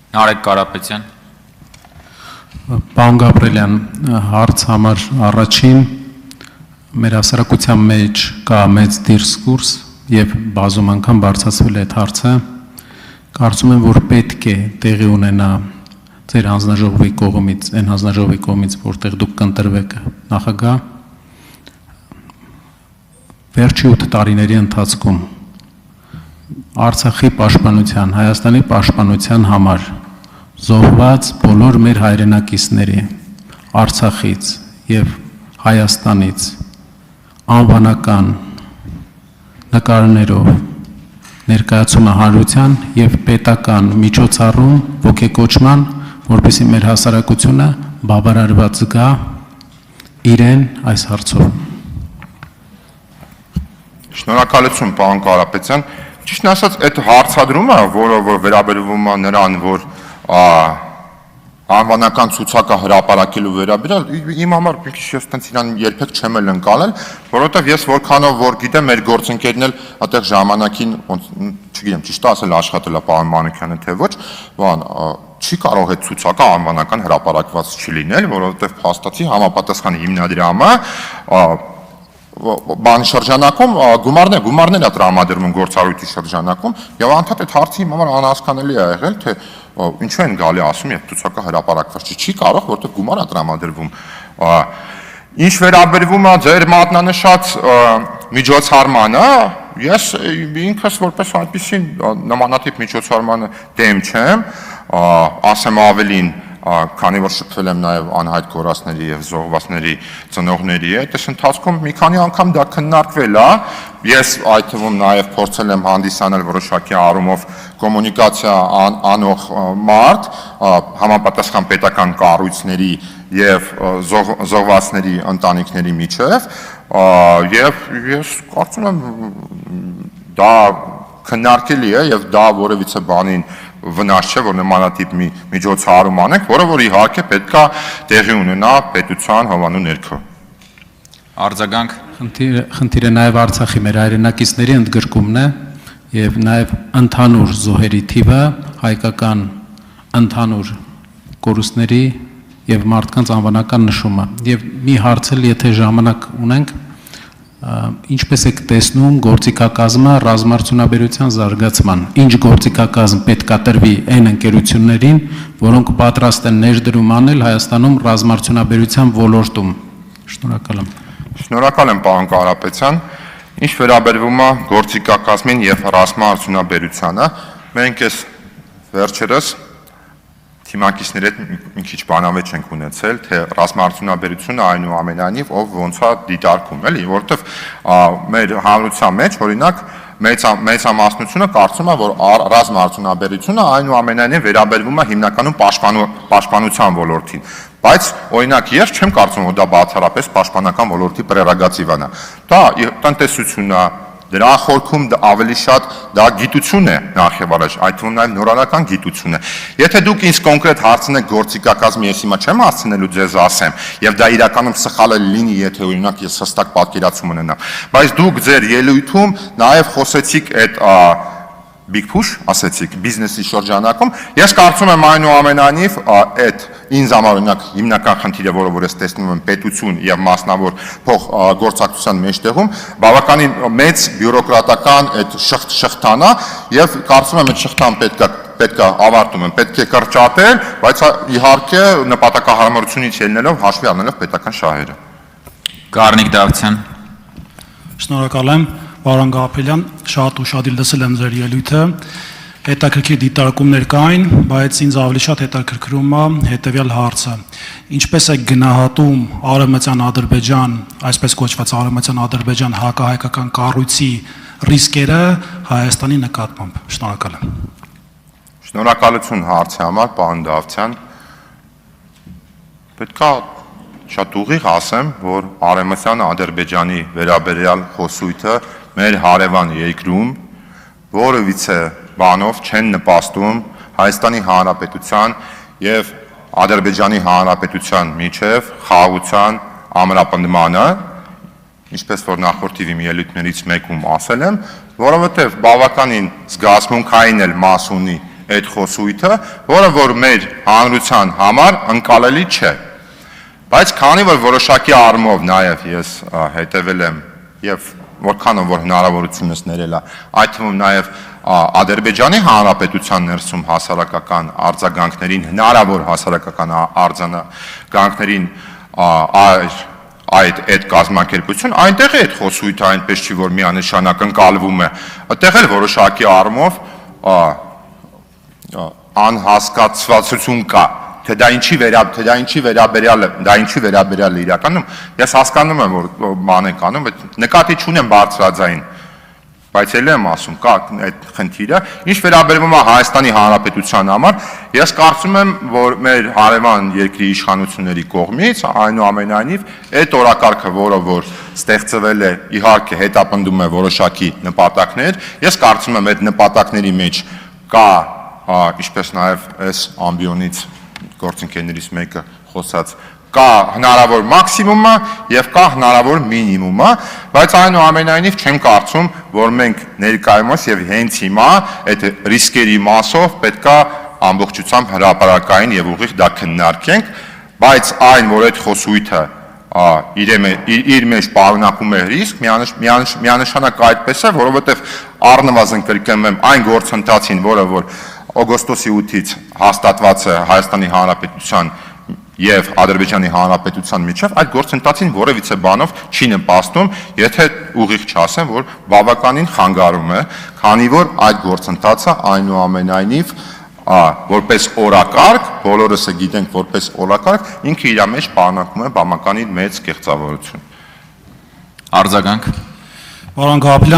Արեգ Կարապետյան։ Պարոն Գաբրելյան, հարց համար առաջին մեր հասարակության մեջ կա մեծ դիսկուրս եւ բազում անգամ բարձրացվել է այդ հարցը։ Կարծում եմ, որ պետք է տեղի ունենա ձեր հանձնաժողովի կողմից, այն հանձնաժողովի կողմից, որտեղ դուք կընտրվեք նախագահ, վերջի 8 տարիների ընթացքում Արցախի պաշտպանության, Հայաստանի պաշտպանության համար զոհված բոլոր մեր հայրենակիցների Արցախից եւ Հայաստանից անվանական նկարներով ներկայացումը հանրության եւ պետական միջոցառում ոգեկոչման, որպեսզի մեր հասարակությունը բավարարված զգա իրեն այս հարցով։ Շնորհակալություն, պարոն Կարապետյան։ Ճիշտն ասած, այդ հարցադրումը, որը վերաբերվում է նրան, որ անվանական ցուցակը հրապարակելու վերաբերյալ, իմ համար մի քիչ ես տենց իրան երբեք չեմ էլ ընկալել, որովհետև ես որքանով որ գիտեմ, մեր գործընկերն էլ այդտեղ ժամանակին, չգիտեմ, ճիշտ ասել աշխատել է պարոն Մանուկյանը, թե ոչ, չի կարող այդ ցուցակը անվանական հրապարակված չլինել, որովհետև փաստացի համապատասխան հիմնադրամը բան շրջանակում գումարներ է տրամադրվում գործառույթի շրջանակում եւ անդադ այդ հարցի համար անհասկանալի է եղել թե ինչու են գալի ասում եւ ցուցակը հրապարակված չի կարող որտեղ գումար է տրամադրվում ինչ վերաբերվում է ձեր մատնանշած միջոցառմանը ես ինքս որպես այդպեսին նմանատիպ միջոցառմանը դեմ չեմ ասեմ ավելին քանի որ շփվել եմ նաև անհայտ կորածների եւ զոհվածների ծնողների հետ, այս ընթացքում մի քանի անգամ դա քննարկվել է, ես այդ թվում նաև փորձել եմ հանդիսանալ որոշակի առումով կոմունիկացիա անող մարդ, համապատասխան պետական կառույցների եւ զոհվածների ընտանիքների միջև, եւ ես կարծում եմ դա քննարկելի է եւ դա որևիցե բանին վնաս չէ, որ նմանատիպ մի միջոցառում անենք, որը որ իհարկե պետքա տեղի ունենա պետության հովանու ներքո։ Արձագանք։ Խնդիրը նաև Արցախի մեր հայրենակիցների ընդգրկումն է եւ նաև ընդհանուր զոհերի թիվը, հայկական ընդհանուր կորուստների եւ մարդկանց անվանական նշումը։ Եւ մի հարց էլ, եթե ժամանակ ունենք, ինչպես եք տեսնում գործիքակազմը ռազմարտունաբերության զարգացման, ինչ գործիքակազմ պետք է տրվի այն ընկերություններին, որոնք պատրաստ են ներդրում անել Հայաստանում ռազմարտունաբերության ոլորտում։ Շնորհակալ եմ։ Շնորհակալ եմ, պարոն Կարապետյան։ Ինչ վերաբերվում է գործիքակազմին եւ ռազմարտունաբերությանը, մենք այս վերջերս թիմակիցների հետ մի քիչ բանավեճ ենք ունեցել, թե ռազմարտունաբերությունը այնուամենայնիվ ով ոնց է դիտարկում, էլի, որովհետև մեր հանրության մեջ, օրինակ, մեծամասնությունը կարծում է, որ ռազմարտունաբերությունը այնուամենայնիվ վերաբերվում է հիմնականում պաշտպանության ոլորտին, բայց օրինակ ես չեմ կարծում, որ դա բացառապես պաշտպանական ոլորտի պրերոգատիվն է, դա տնտեսությունն է, դրա խորքում ավելի շատ դա գիտություն է նախ եւ առաջ, այդ թվում նաեւ նորարարական գիտություն է։ Եթե դուք ինձ կոնկրետ հարցնեք գործիքակազմի, ես հիմա չեմ հասցնելու ձեզ ասեմ, եւ դա իրականում սխալ է լինի, եթե օրինակ ես հստակ պատկերացում ունենամ, բայց դուք ձեր ելույթում նաեւ խոսեցիք այդ big push, ասեցիք բիզնեսի շրջանակում, ես կարծում եմ այնուամենայնիվ այդ ինձ համար օրինակ հիմնական խնդիրը, որը որ ես տեսնում եմ պետություն եւ մասնավոր փոխգործակցության մեջտեղում, բավականին մեծ բյուրոկրատական այդ շղթան է եւ կարծում եմ այդ շղթան պետք է ավարտում եմ, պետք է կրճատել, բայց իհարկե նպատակահարմարությունից ելնելով հաշվի առնելով պետական շահերը։ Գառնիկ Դավթյան։ Շնորհակալ եմ, պարոն Գաբրելյան, շատ ուշադիր լսել եմ ձեր ելույթը։ Հետաքրքիր դիտարկումներ կային, բայց ինձ ավելի շատ հետաքրքրում է հետևյալ հարցը. ինչպես է գնահատում Արևմտյան Ադրբեջան, այսպես կոչված Արևմտյան Ադրբեջան հակահայկական կառույցի ռիսկերը Հայաստանի նկատմամբ։ Շնորհակալ եմ։ Շնորհակալություն հարցի համար, պարոն Դավթյան։ Պետքա շատ ուղիղ ասեմ, որ Արևմտյան Ադրբեջանի վերաբերյալ խոսույթը մեր հարևան երկրում որևիցե բանով չեն նպաստում Հայաստանի Հանրապետության եւ Ադրբեջանի Հանրապետության միջև խաղաղության ամրապնդմանը, ինչպես որ նախորդ իմ ելույթներից մեկում ասել եմ, որովհետեւ բավականին զգացմունքային էլ մաս ունի այդ խոսույթը, որը որ մեր հանրության համար ընկալելի չէ։ Բայց քանի որ որոշակի առումով նաև ես հետևել եմ եւ որքանով որ հնարավորությունս ներել է, այդ թվում նաև Ադրբեջանի Հանրապետության ներսում հասարակական արձագանքներին, հնարավոր հասարակական արձագանքներին այդ կազմակերպություն, այնտեղ է այդ խոսույթը այնպես չի, որ միանշանակ ընկալվում է, այդտեղ էլ որոշակի առումով անհասկացվածություն կա, թե դա ինչի վերաբերյալ է իրականում, ես հասկանում եմ, որ բան եք անում, նկատի չունեմ բարձրաձայն, բայց էլ եմ ասում, կա այդ խնդիրը, ինչ վերաբերվում է Հայաստանի Հանրապետության համար, ես կարծում եմ, որ մեր հարևան երկրի իշխանությունների կողմից, այնուամենայնիվ, այդ օրակարգը, որը որ ստեղծվել է, իհարկե հետապնդում է որոշակի նպատակներ, ես կարծում եմ այդ նպատակների մեջ կա, ինչպես նաև այս ամբիոնից գործընկերներից մեկը խոսած, կա հնարավոր մաքսիմումը եւ կա հնարավոր մինիմումը, բայց այնուամենայնիվ չեմ կարծում, որ մենք ներկայումս եւ հենց հիմա այդ ռիսկերի մասով պետքա ամբողջությամբ հրապարակային եւ ուղիղ դա քննարկենք, բայց այն, որ այդ խոսույթը իր մեջ պարունակում է ռիսկ, միանշանակ այդպես է, որովհետեւ առնվազն կրկնեմ այն գործընթացին, որը որ օգոստոսի 8-ից հաստատված է Հայաստանի Հանրապետության եւ Ադրբեջանի Հանրապետության միջև, այդ գործընթացին որևիցե բանով չի նպաստում, եթե ուղիղ չասեմ, որ բավականին խանգարում է, քանի որ այդ գործընթացը այնուամենայնիվ որպես օրակարգ, բոլորս գիտենք որպես օրակարգ, ինքը իր մեջ պարունակում է բավականին մեծ կեղծավորություն։ Արձագանք։ Պարոն Գաբրելյան,